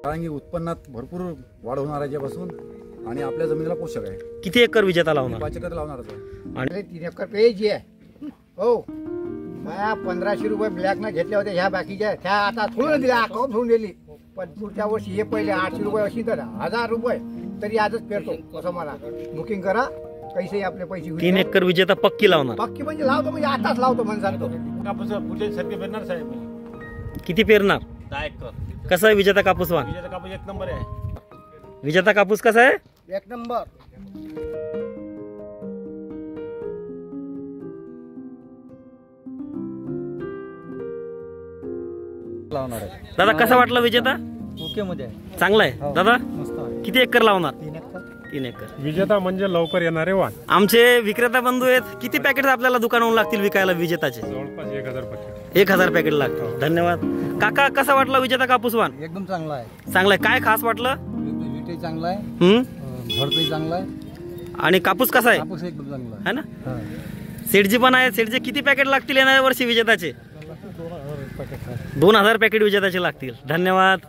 कारण उत्पन्नात भरपूर वाढ होणार आहे यापासून आणि आपल्या जमिनीला पोषक आहे. किती एकर विजेता लावणार? 5 एकर लावणारच आहे. आणि 3 एकर पेज आहे. हो, मला 1500 रुपये ब्लॅक न घेतले होते. ह्या बाकीच्या त्या आता सोडून दिल्या, अकाउंट सोडून दिली. पण पुढच्या वर्षी हे पहिले 800 रुपये अशी तर 1000 रुपये तरी आजच फेरतो. असं मला बुकिंग करा, कैसे आपले पैसे 3 एकर विजेता पक्की लावणार. पक्की म्हणजे लावतो, म्हणजे आताच लावतो म्हणून सांगतो. कापूस पुढे सारखे पेरणार साहेब. किती पेरणार? 10 एकर. कसा आहे विजेता कापूस वाण? विजेता कापूस एक नंबर आहे. विजेता कापूस कसा आहे? एक नंबर. लावणार आहे. दादा कसा वाटला विजेता? ओके मध्ये आहे. चांगला आहे. दादा मस्त आहे. किती एकर लावणार? 3 एकर. 3 एकर. विजेता म्हणजे लवकर येणारे वाण. आमचे विक्रेता बंधू आहेत. किती पॅकेट आपल्याला दुकानावरून लागतील विकायला विजेताचे? जवळपास 1000 पॅकेट. 1000 पॅकेट लागतील. धन्यवाद. काका कसा वाटला विजेता कापूस वाण? एकदम चांगला आहे. चांगला आहे. काय खास वाटलं? विटे चांगला आहे, हम्म. भरतही चांगला आहे, आणि कापूस कसा आहे? कापूस एकदम चांगला है ना? आहे. सेठजी पण आहे. सेठजी किती पॅकेट लागतील येणाऱ्या वर्षी विजेताचे? 2000 पॅकेट विजेताचे लागतील. धन्यवाद.